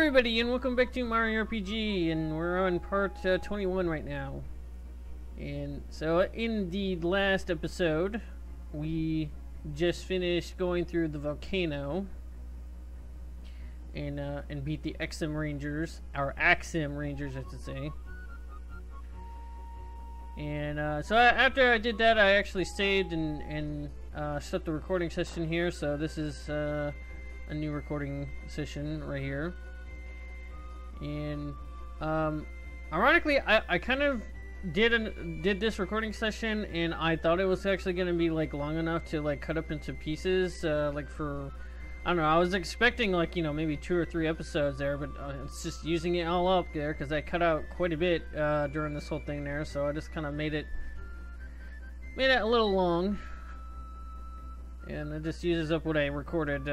everybody, and welcome back to Mario RPG, and we're on part 21 right now. And so in the last episode, we just finished going through the volcano and beat the Axim Rangers, our Axim Rangers, I should say. And so after I did that, I actually saved and stopped the recording session here. So this is a new recording session right here. And ironically, I kind of did this recording session, and I thought it was actually going to be like long enough to like cut up into pieces, like for, I don't know, I was expecting like, you know, maybe 2 or 3 episodes there, but it's just using it all up there because I cut out quite a bit during this whole thing there, so I just kind of made it a little long, and it just uses up what I recorded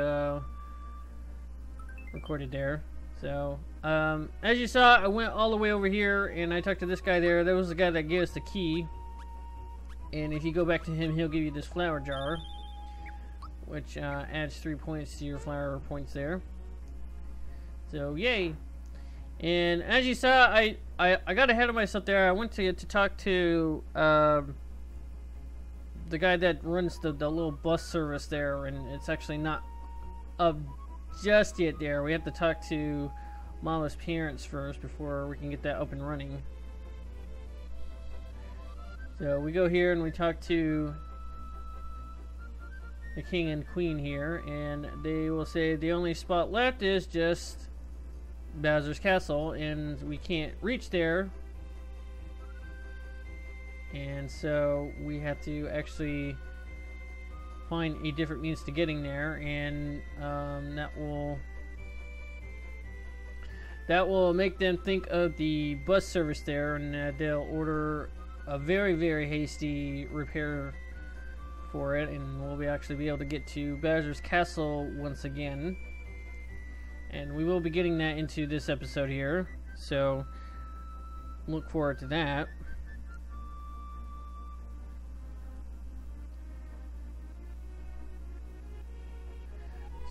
there. So as you saw, I went all the way over here and I talked to this guy there. There was the guy that gave us the key, and if you go back to him, he'll give you this flower jar, which adds 3 points to your flower points there. So yay. And as you saw, I got ahead of myself there. I went to talk to the guy that runs the little bus service there, and it's actually not up just yet there. We have to talk to Mala's parents first before we can get that up and running. So we go here and we talk to the king and queen here, and they will say the only spot left is just Bowser's castle, and we can't reach there, and so we have to actually find a different means to getting there, and that will make them think of the bus service there, and they'll order a very, very hasty repair for it, and we'll actually be able to get to Bowser's castle once again, and we will be getting that into this episode here, so look forward to that.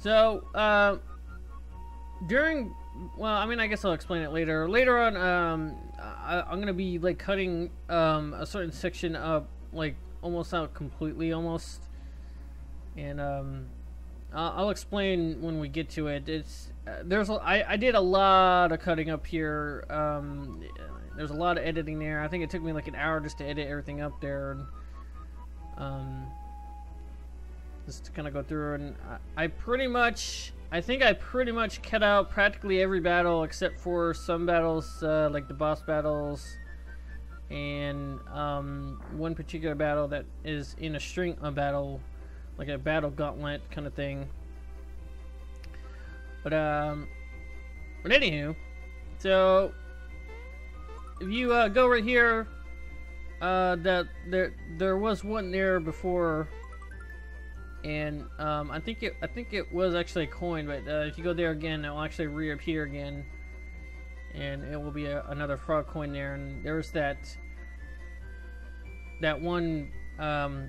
So, well, I mean, I guess I'll explain it later. Later on, I'm gonna be, like, cutting, a certain section up, like, almost out completely, almost. And, I'll explain when we get to it. It's, I did a lot of cutting up here. There's a lot of editing there. I think it took me, like, an hour just to edit everything up there. And, just to kind of go through, and I think I pretty much cut out practically every battle except for some battles, like the boss battles, and one particular battle that is in a string of battle, like a battle gauntlet kind of thing. But anywho, so if you go right here, that there was one there before. And I think it was actually a coin, but if you go there again, it will actually reappear again, and it will be another frog coin there. And there's that one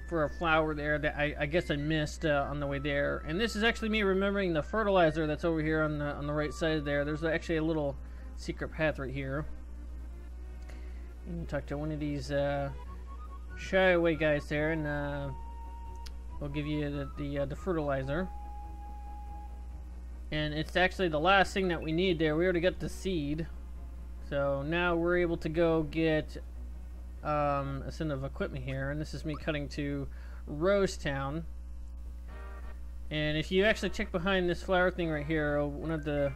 for a flower there that I guess I missed on the way there. And this is actually me remembering the fertilizer that's over here on the right side there. There's actually a little secret path right here. And you talk to one of these shy away guys there, and we'll give you the fertilizer, and it's actually the last thing that we need there. We already got the seed, so now we're able to go get a set of equipment here. And this is me cutting to Rose Town. And if you actually check behind this flower thing right here, one of the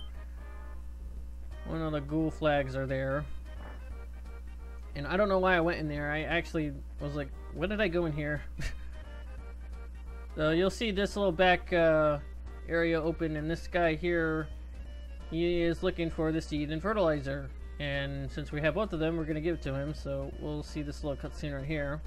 ghoul flags are there. And I don't know why I went in there. I actually was like, what did I go in here? So you'll see this little back area open, and this guy here, he is looking for the seed and fertilizer. And since we have both of them, we're going to give it to him. So we'll see this little cutscene right here.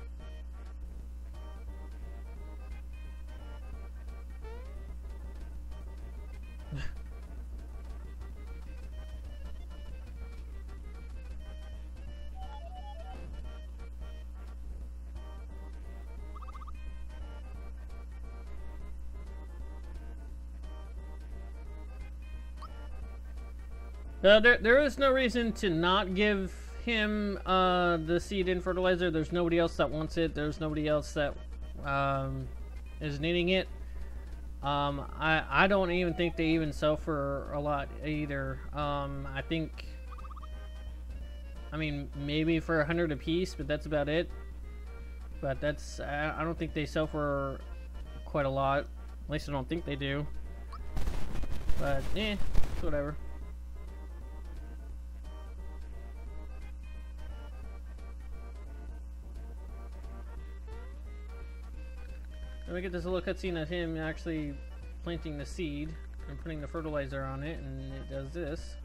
There is no reason to not give him the seed and fertilizer. There's nobody else that wants it. There's nobody else that is needing it. I don't even think they even sell for a lot either. I think, I mean, maybe for 100 a piece, but that's about it. But that's, I don't think they sell for quite a lot. At least I don't think they do. But, it's whatever. Then we get this little cutscene of him actually planting the seed and putting the fertilizer on it, and it does this.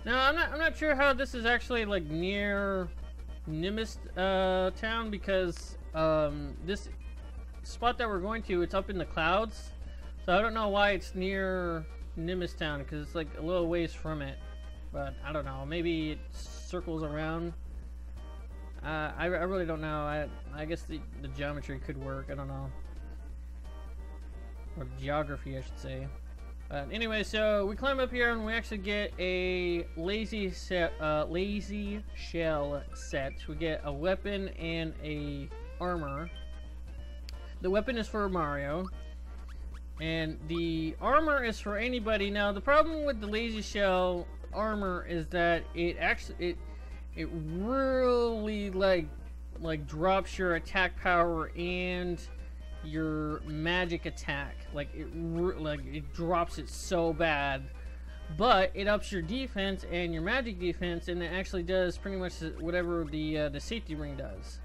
Now, I'm not sure how this is actually like near Nimbus town, because this spot that we're going to, it's up in the clouds, so I don't know why it's near Nimbus town, because it's like a little ways from it. But I don't know, maybe it circles around. I really don't know. I guess the geometry could work. I don't know, or geography I should say. Anyway, so we climb up here and we actually get a lazy shell set. We get a weapon and a armor. The weapon is for Mario, and the armor is for anybody. Now, the problem with the lazy shell armor is that it really like drops your attack power and your magic attack. Like it drops it so bad, but it ups your defense and your magic defense, and it actually does pretty much whatever the safety ring does.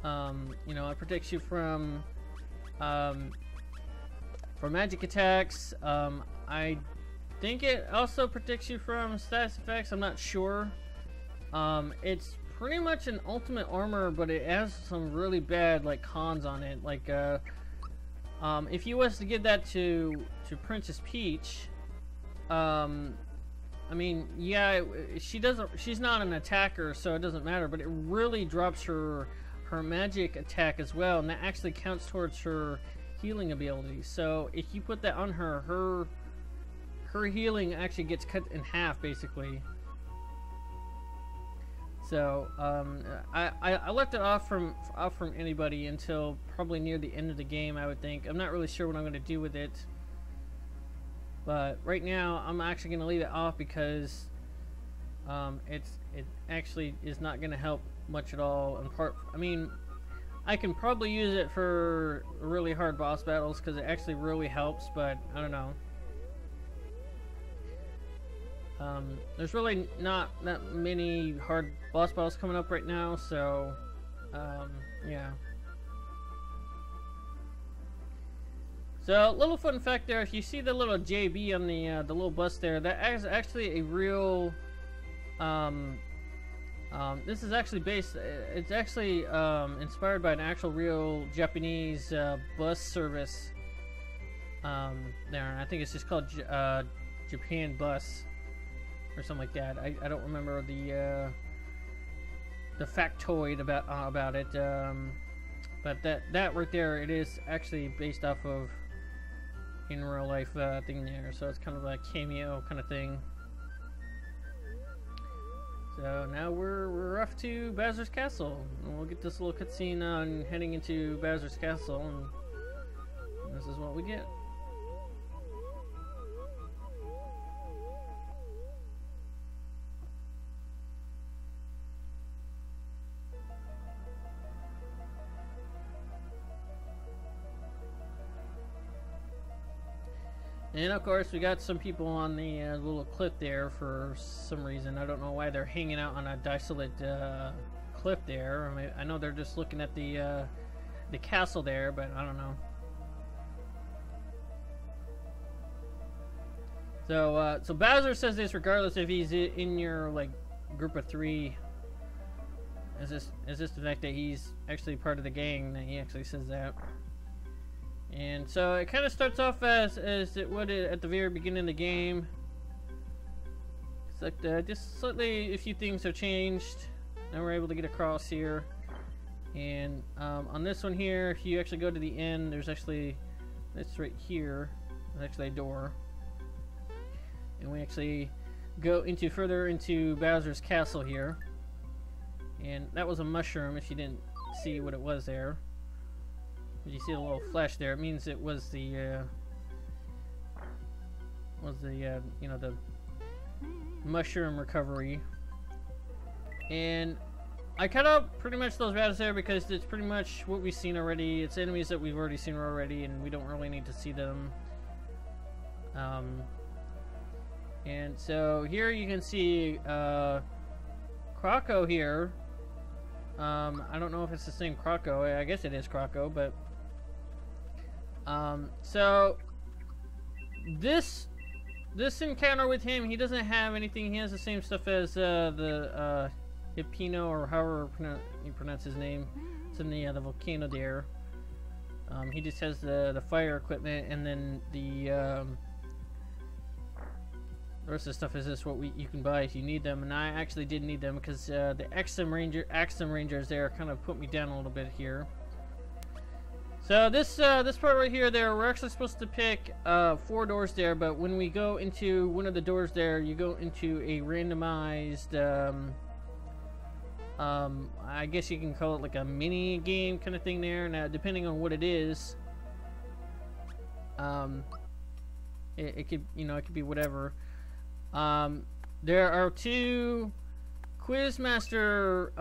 You know, it protects you from magic attacks. I think it also protects you from status effects. I'm not sure. It's pretty much an ultimate armor, but it has some really bad like cons on it. Like if you was to give that to Princess Peach, I mean, yeah, she's not an attacker, so it doesn't matter, but it really drops her magic attack as well, and that actually counts towards her healing ability. So if you put that on her healing actually gets cut in half basically. So I left it off from anybody until probably near the end of the game, I would think. I'm not really sure what I'm going to do with it, but right now I'm actually going to leave it off because it actually is not going to help much at all. I mean, I can probably use it for really hard boss battles because it actually really helps, but I don't know. There's really not that many hard boss battles coming up right now, so yeah. So, little fun fact there: if you see the little JB on the little bus there, that is actually a real. This is actually based. It's actually inspired by an actual real Japanese bus service. There, I think it's just called Japan Bus or something like that. I don't remember the factoid about it. But that right there, it is actually based off of in real life thing there. So it's kind of like a cameo kind of thing. So now we're off to Bowser's Castle, and we'll get this little cutscene on heading into Bowser's Castle, and this is what we get. And of course, we got some people on the little cliff there for some reason. I don't know why they're hanging out on a desolate cliff there. I mean, I know they're just looking at the castle there, but I don't know. So Bowser says this regardless if he's in your like group of 3. Is this the fact that he's actually part of the gang? That he actually says that. And so it kind of starts off as it would at the very beginning of the game. It's like just slightly a few things have changed. Now we're able to get across here. And on this one here, if you actually go to the end, there's actually, it's right here, there's actually a door. And we actually go into further into Bowser's castle here. And that was a mushroom if you didn't see what it was there. You see a little flash there, it means it was the you know, the mushroom recovery. And I cut out pretty much those battles there because it's pretty much what we've seen already. It's enemies that we've already seen already, and we don't really need to see them. And so here you can see Croco here. I don't know if it's the same Croco. I guess it is Croco, but so this encounter with him, he doesn't have anything. He has the same stuff as the Hippino, or however you pronounce his name. It's in the volcano there. He just has the fire equipment, and then the rest of the stuff is just what you can buy if you need them. And I actually did need them because the Axum Rangers there kind of put me down a little bit here. So this part right here, we're actually supposed to pick 4 doors there, but when we go into one of the doors there, you go into a randomized, I guess you can call it like a mini game kind of thing there. Now, depending on what it is, it could, you know, it could be whatever. There are 2 Quizmaster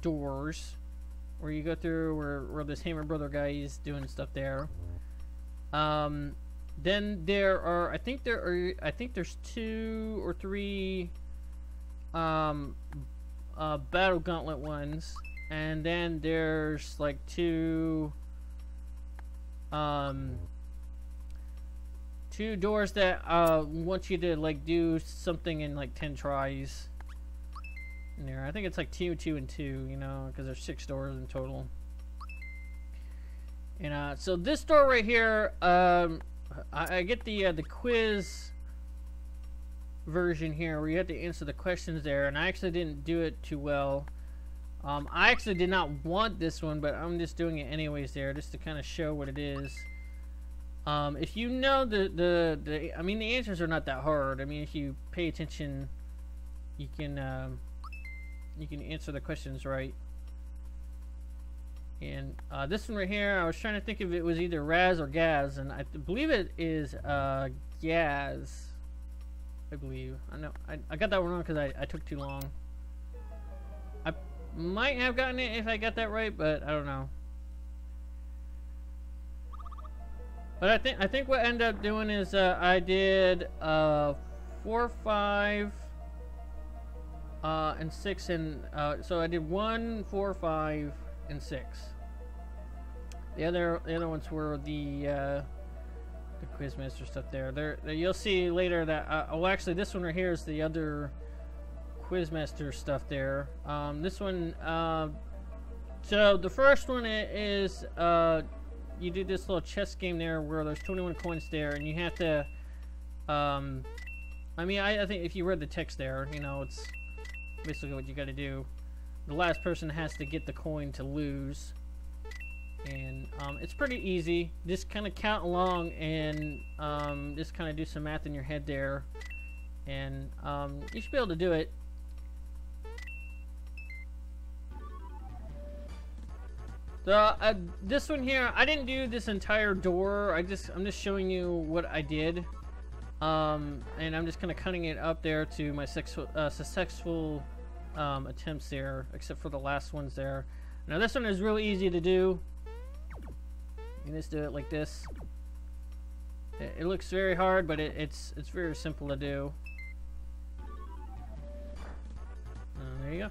doors where you go through where this Hammer Brother guy is doing stuff there. Then there are, I think there's 2 or 3 Battle Gauntlet ones, and then there's like 2 doors that want you to like do something in like 10 tries. In there, I think it's like 2, 2, and 2, you know, because there's 6 doors in total. And so this door right here, I get the quiz version here where you have to answer the questions there, and I actually didn't do it too well. I actually did not want this one, but I'm just doing it anyways there, just to kind of show what it is. If you know I mean, the answers are not that hard. I mean, if you pay attention, you can answer the questions right. And this one right here, I was trying to think if it was either Raz or Gaz, and I believe it is Gaz. I believe. I know. I got that one wrong because I took too long. I might have gotten it if I got that right, but I don't know. But I think what I ended up doing is I did 4, 5, and 6, and so I did 1, 4, 5, and 6. The other ones were the Quizmaster stuff there. There you'll see later that oh, actually this one right here is the other Quizmaster stuff there. This one, so the first one is you do this little chess game there where there's 21 coins there, and you have to I mean, I think if you read the text there, you know, it's basically what you got to do. The last person has to get the coin to lose, and it's pretty easy. Just kind of count along and just kind of do some math in your head there, and you should be able to do it. So this one here, I didn't do this entire door. I'm just showing you what I did, and I'm just kind of cutting it up there to my successful attempts there, except for the last ones there. Now this one is really easy to do. You just do it like this. It looks very hard, but it's very simple to do. There you go.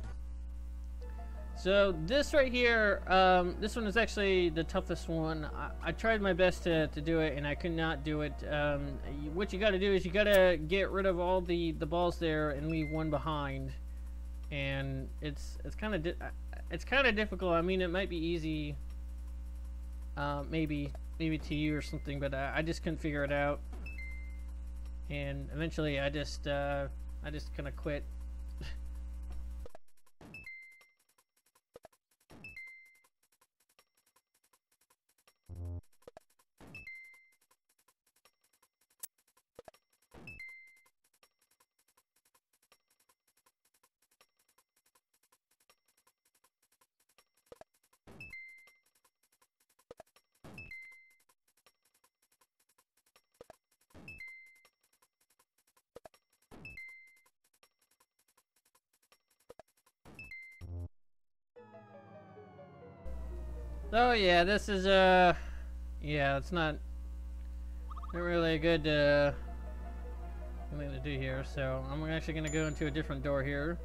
So this right here, this one is actually the toughest one. I tried my best to do it, and I could not do it. What you got to do is you got to get rid of all the balls there and leave one behind. And it's kind of difficult. I mean, it might be easy maybe to you or something, but I just couldn't figure it out. And eventually I just kind of quit. Oh yeah, this is yeah, it's not really a good thing to do here. So I'm actually gonna go into a different door here.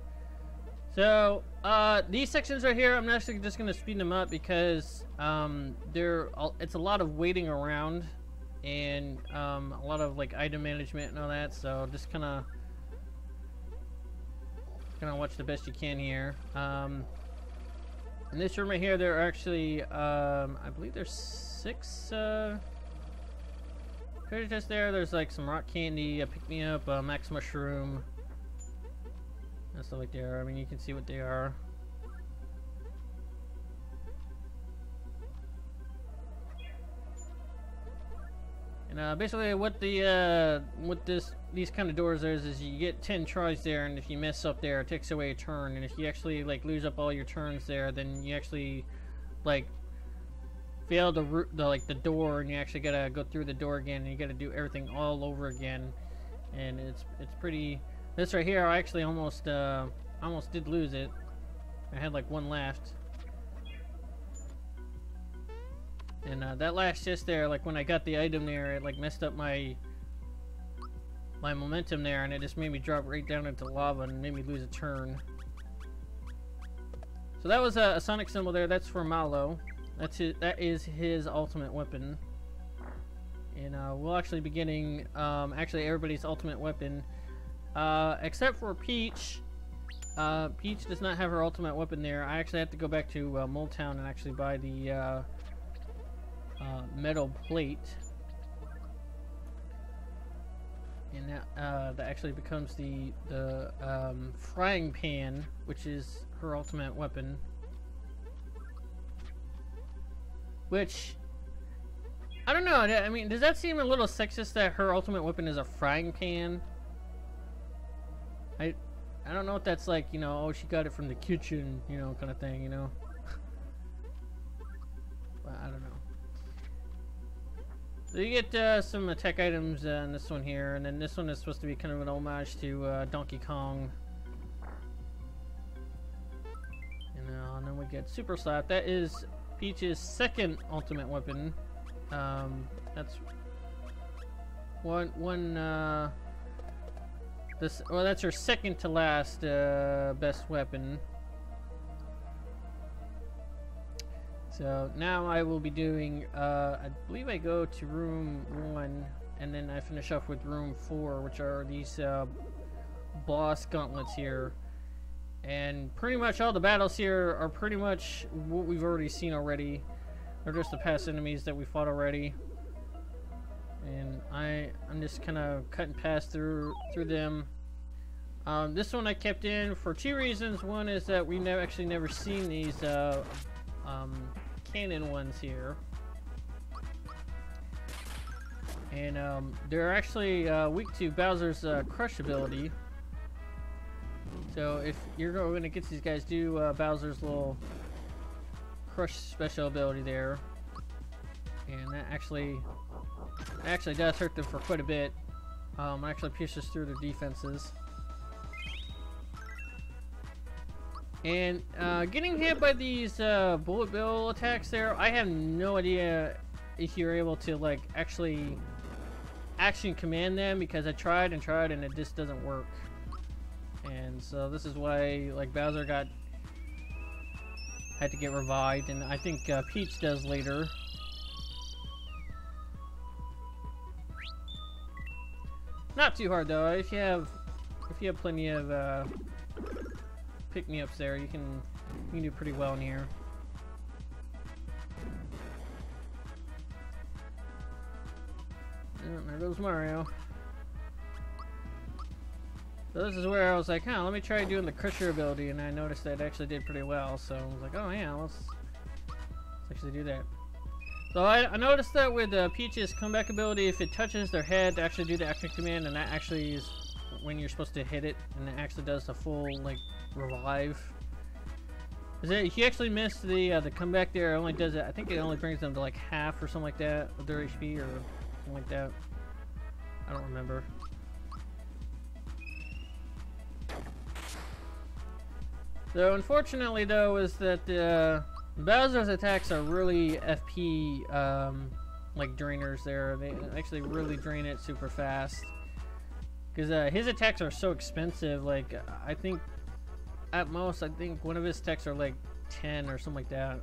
So these sections right here, I'm actually just gonna speed them up because it's a lot of waiting around and a lot of like item management and all that. So just kind of watch the best you can here. In this room right here, there are actually, I believe there's 6 treasure chests there. There's like some rock candy, a pick-me-up, a max mushroom, and stuff like there. I mean, you can see what they are. And basically, what these kind of doors is you get 10 tries there, and if you mess up there, it takes away a turn. And if you actually like lose up all your turns there, then you actually like fail the door, and you actually gotta go through the door again, and you gotta do everything all over again. And it's pretty. This right here, I actually almost did lose it. I had like one left. And that last chest there, like when I got the item there, it like messed up my momentum there, and it just made me drop right down into lava and made me lose a turn. So that was a Sonic symbol there. That's for Mallow. That is his ultimate weapon. And we'll actually be getting actually everybody's ultimate weapon, except for Peach. Peach does not have her ultimate weapon there. I actually have to go back to Moletown and actually buy the metal plate, and that actually becomes the frying pan, which is her ultimate weapon. Which I don't know. I mean, does that seem a little sexist that her ultimate weapon is a frying pan? I don't know what that's like. You know, oh, she got it from the kitchen, you know, kind of thing. You know. But I don't know. So you get some attack items in this one here, and then this one is supposed to be kind of an homage to Donkey Kong. And then we get Super Slap. That is Peach's second ultimate weapon. That's that's her second to last best weapon. So now I will be doing, I believe I go to room 1, and then I finish off with room 4, which are these boss gauntlets here. And pretty much all the battles here are pretty much what we've already seen already. They're just the past enemies that we fought already. And I'm just kind of cutting past through them. This one I kept in for 2 reasons. One is that we actually never seen these cannon ones here, and they're actually weak to Bowser's crush ability. So if you're going to get these guys, do Bowser's little crush special ability there, and that actually does hurt them for quite a bit. Actually pierces through their defenses. And getting hit by these bullet bill attacks there, I have no idea if you're able to like actually action command them, because I tried and tried and it just doesn't work. And so this is why like Bowser had to get revived, and I think Peach does later. Not too hard though. If you have plenty of pick-me-ups there, you can do pretty well in here. there goes Mario. So this is where I was like, huh, let me try doing the Crusher ability, and I noticed that it actually did pretty well, so I was like, oh yeah, let's actually do that. So I noticed that with Peach's comeback ability, if it touches their head to actually do the action command, and that actually is when you're supposed to hit it, and it actually does the full, like, revive. He actually missed the comeback there. It only does it, I think it only brings them to like half or something like that of their HP or something like that. I don't remember. So unfortunately though is that Bowser's attacks are really FP like drainers there. They actually really drain it super fast. Because his attacks are so expensive, like I think at most, I think one of his attacks are like 10 or something like that.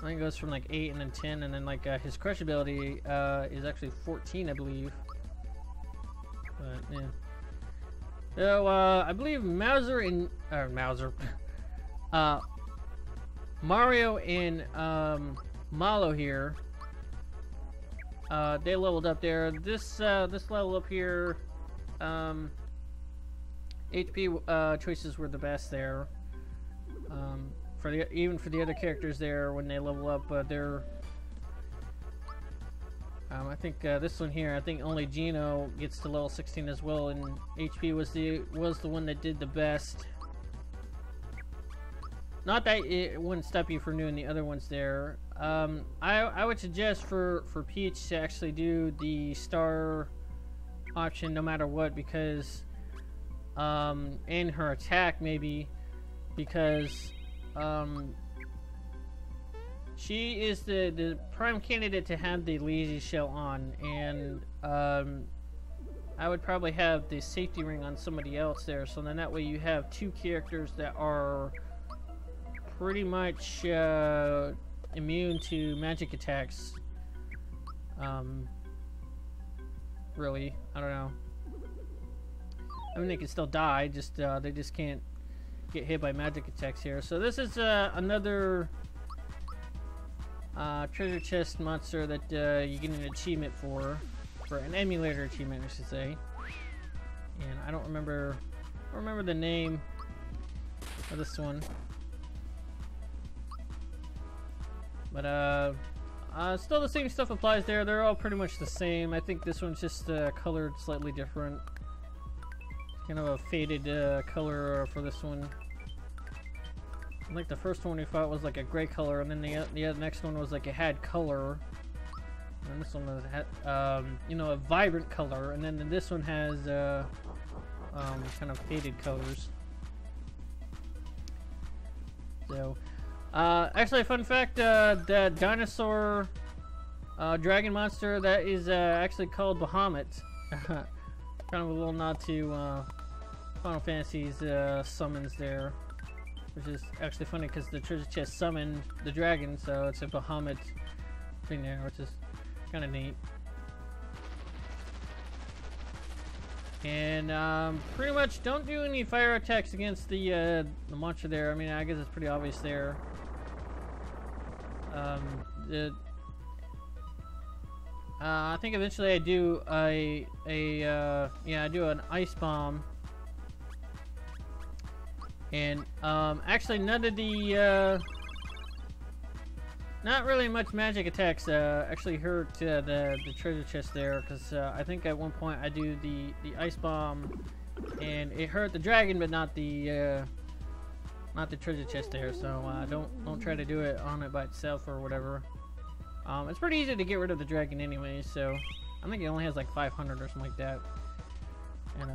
I think it goes from like 8 and then 10, and then like his crush ability is actually 14, I believe. But yeah. So I believe Mario and Malo here. They leveled up there. This level up here. HP choices were the best there. Even for the other characters there, when they level up, they're. I think this one here, I think only Gino gets to level 16 as well, and HP was the one that did the best. Not that it wouldn't stop you from doing the other ones there. I would suggest for Peach to actually do the star option no matter what, because in her attack maybe, because she is the prime candidate to have the lazy shell on, and I would probably have the safety ring on somebody else there, so then that way you have two characters that are pretty much immune to magic attacks. Really, I don't know. I mean, they can still die, just they just can't get hit by magic attacks here. So this is another treasure chest monster that you get an achievement for an emulator achievement, I should say. And I don't remember the name of this one. But still the same stuff applies there. They're all pretty much the same. I think this one's just colored slightly different. Kind of a faded color for this one. I think the first one we fought was like a gray color, and then the next one was like it had color. And this one was you know, a vibrant color, and then this one has kind of faded colors. So, actually, a fun fact: that dinosaur dragon monster that is actually called Bahamut. Kind of a little nod to Final Fantasy's summons there, which is actually funny because the treasure chest summoned the dragon, so it's a Bahamut thing there, which is kind of neat. And pretty much don't do any fire attacks against the monster there. I mean, I guess it's pretty obvious there. I think eventually I do I do an ice bomb, and actually none of the not really much magic attacks actually hurt the treasure chest there, because I think at one point I do the ice bomb and it hurt the dragon, but not the treasure chest there. So don't try to do it on it by itself or whatever. It's pretty easy to get rid of the dragon anyway, so I think it only has like 500 or something like that. And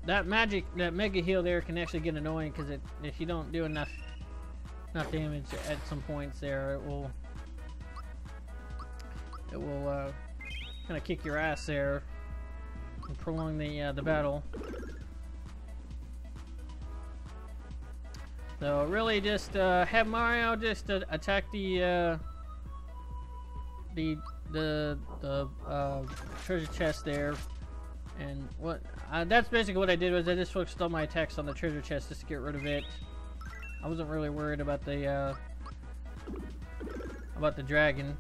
that mega heal there can actually get annoying, because if you don't do enough damage at some points there, it will kind of kick your ass there and prolong the battle. So really just have Mario just attack the treasure chest there, and that's basically what I did. Was I just focused all my attacks on the treasure chest just to get rid of it. I wasn't really worried about the dragon.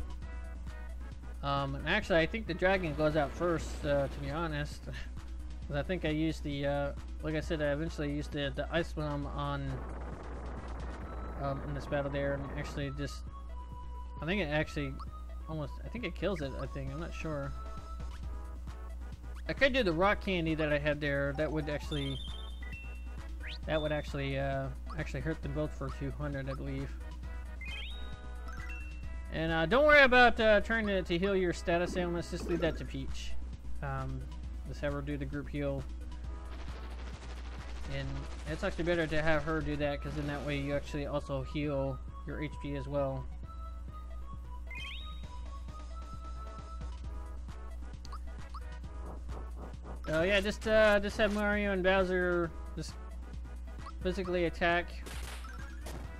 And actually, I think the dragon goes out first, to be honest. Because I think I used the, like I said, I eventually used the ice bomb on, in this battle there, and actually just, I think it actually almost, I think it kills it, I think, I'm not sure. I could do the rock candy that I had there, that would actually actually hurt them both for 200, I believe. And don't worry about trying to heal your status ailments, just leave that to Peach. Just have her do the group heal. And it's actually better to have her do that, because in that way you actually also heal your HP as well. So yeah, just have Mario and Bowser just physically attack.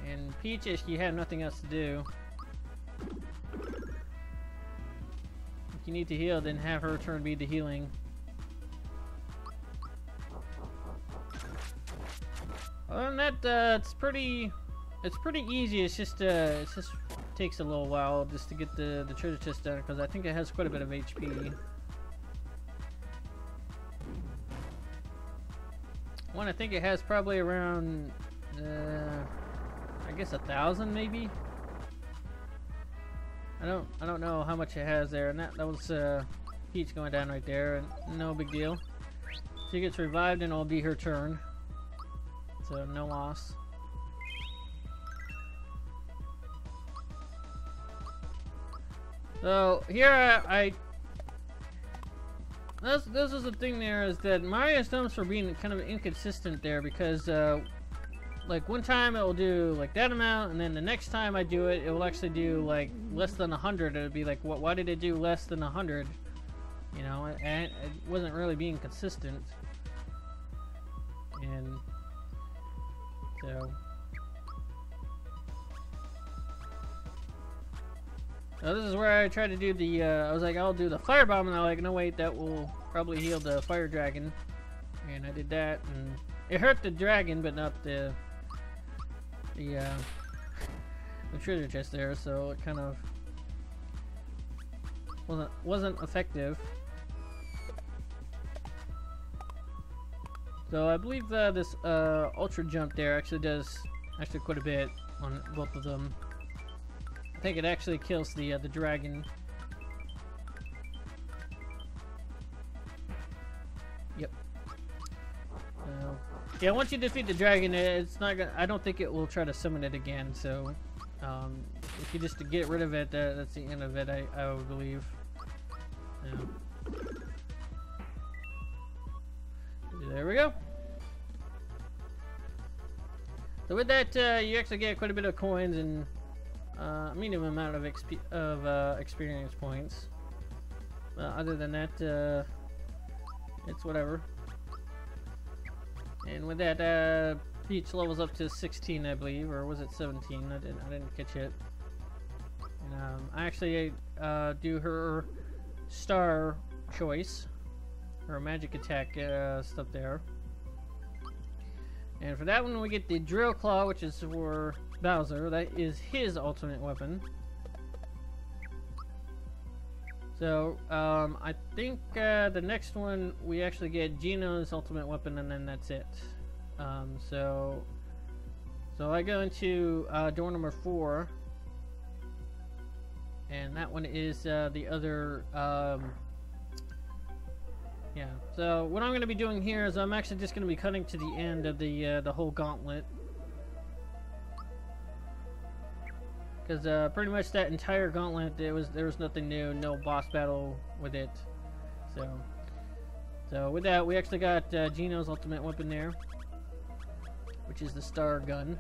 And Peach, if you have nothing else to do, if you need to heal, then have her turn be the healing. Other than that, it's pretty easy. It's just takes a little while just to get the treasure chest done, because I think it has quite a bit of HP. One, I think it has probably around, I guess 1,000 maybe. I don't know how much it has there, and that was Peach going down right there, and no big deal. She gets revived, and it'll be her turn. So no loss. So here this is the thing there, is that Mario's known for being kind of inconsistent there, because like one time it will do like that amount, and then the next time I do it, it will actually do like less than 100. It would be like, why did it do less than 100? You know, and it wasn't really being consistent. And so now this is where I tried to do the, I was like, I'll do the firebomb, and I'm like, no wait, that will probably heal the fire dragon. And I did that, and it hurt the dragon, but not the treasure chest there, so it kind of wasn't effective. So I believe this ultra jump there actually does quite a bit on both of them. I think it actually kills the dragon. Yep. Yeah, once you defeat the dragon, it's not gonna, I don't think it will try to summon it again. So if you just to get rid of it, that's the end of it. I would believe. Yeah. There we go. So with that, you actually get quite a bit of coins and a medium amount of experience points. Other than that, it's whatever. And with that, Peach levels up to 16, I believe, or was it 17? I didn't catch it. And I actually do her star choice, her magic attack stuff there. And for that one, we get the drill claw, which is for Bowser. That is his ultimate weapon. So I think the next one we actually get Gino's ultimate weapon, and then that's it. So I go into door number 4, and that one is the other. Yeah. So what I'm going to be doing here is I'm actually just going to be cutting to the end of the whole gauntlet. Because pretty much that entire gauntlet, there was nothing new, no boss battle with it. So with that, we actually got Gino's ultimate weapon there, which is the star gun.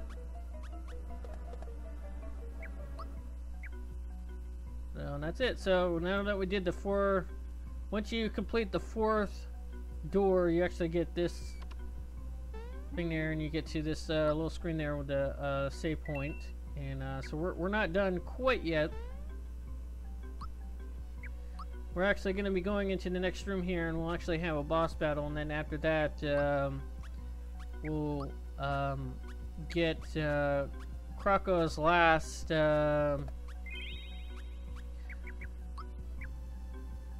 So and that's it. So now that we did the 4, once you complete the 4th door, you actually get this thing there, and you get to this little screen there with the save point. And so we're not done quite yet. We're actually going to be going into the next room here, and we'll actually have a boss battle, and then after that we'll get Krako's last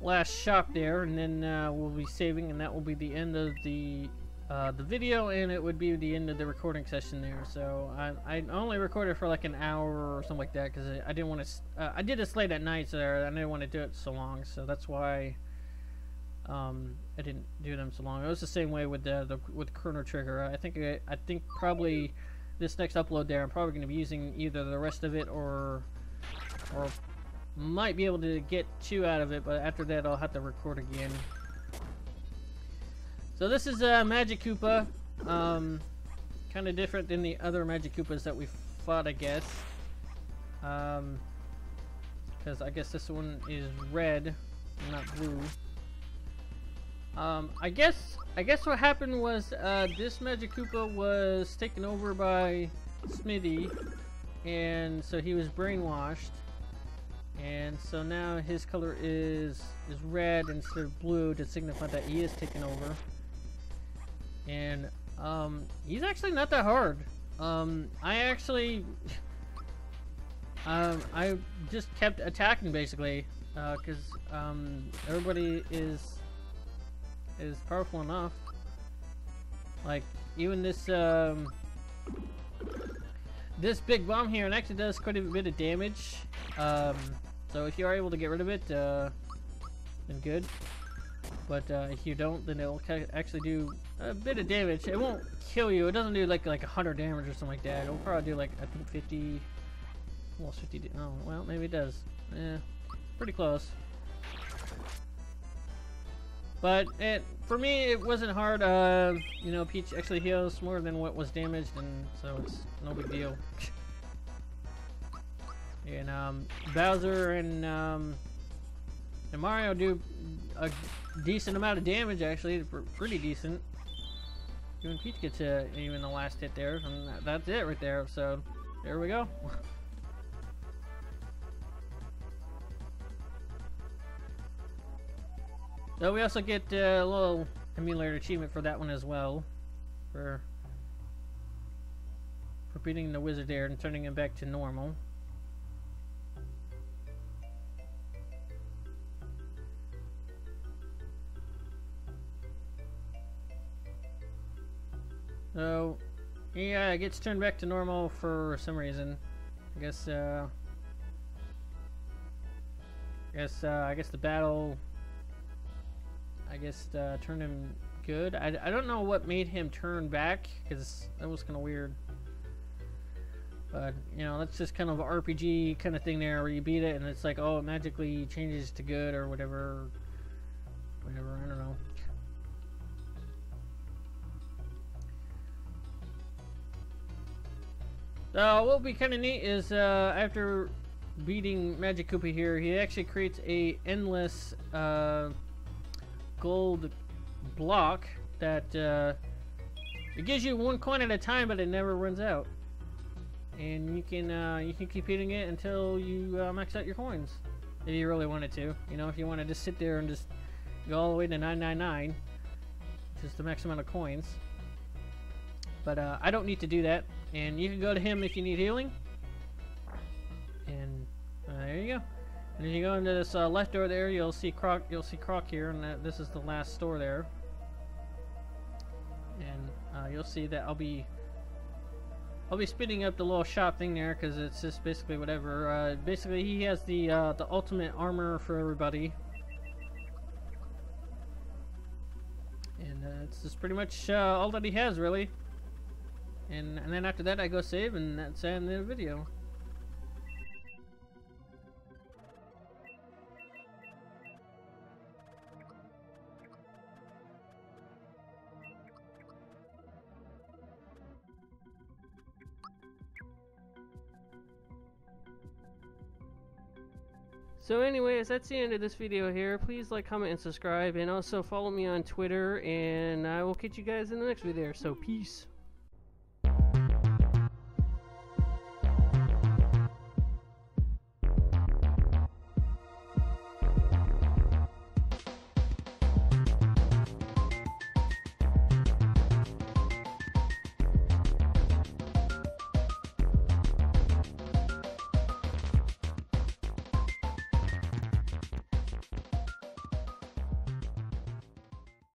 last shop there, and then we'll be saving, and that will be the end of the video, and it would be the end of the recording session there. So I only recorded for like an hour or something like that, because I didn't want to. I did this late at night, so I didn't want to do it so long. So that's why I didn't do them so long. It was the same way with with Chrono Trigger. I think probably this next upload there, I'm probably going to be using either the rest of it or might be able to get 2 out of it, but after that I'll have to record again. So this is Magikoopa, kind of different than the other Magikoopas that we fought, I guess, because I guess this one is red, not blue. I guess what happened was this Magikoopa was taken over by Smithy, and so he was brainwashed. And so now his color is red instead of blue to signify that he is taken over. And he's actually not that hard. I just kept attacking basically, because everybody is powerful enough. Like even this this big bomb here, it actually does quite a bit of damage. So if you are able to get rid of it, then good. But if you don't, then it'll actually do a bit of damage. It won't kill you. It doesn't do like 100 damage or something like that. It'll probably do like, I think 50, almost 50. Oh, well, maybe it does. Yeah, pretty close. But for me, it wasn't hard. You know, Peach actually heals more than what was damaged, and so it's no big deal. And Bowser and Mario do a decent amount of damage, actually, pretty decent. Even Peach gets even the last hit there, and that's it right there. So there we go. So we also get a little emulator achievement for that one as well, for beating the wizard there and turning him back to normal. So, yeah, it gets turned back to normal for some reason. I guess the battle, turned him good. I don't know what made him turn back, because that was kind of weird. But, you know, that's just kind of an RPG kind of thing there, where you beat it and it's like, oh, it magically changes to good or whatever. Whatever, I don't know. So what will be kind of neat is after beating Magikoopa here, he actually creates a endless gold block that it gives you 1 coin at a time, but it never runs out. And you can keep hitting it until you max out your coins, if you really wanted to. You know, if you want to just sit there and just go all the way to 999, which is the max amount of coins. But I don't need to do that, and you can go to him if you need healing. And there you go. And if you go into this left door there, you'll see Croc. You'll see Croc here, and this is the last store there. And you'll see that I'll be spinning up the little shop thing there, because it's just basically whatever. Basically, he has the ultimate armor for everybody. And it's just pretty much all that he has, really. And then after that I go save, and that's the end of the video. So anyways, that's the end of this video here. Please like, comment, and subscribe, and also follow me on Twitter, and I will catch you guys in the next video. So peace.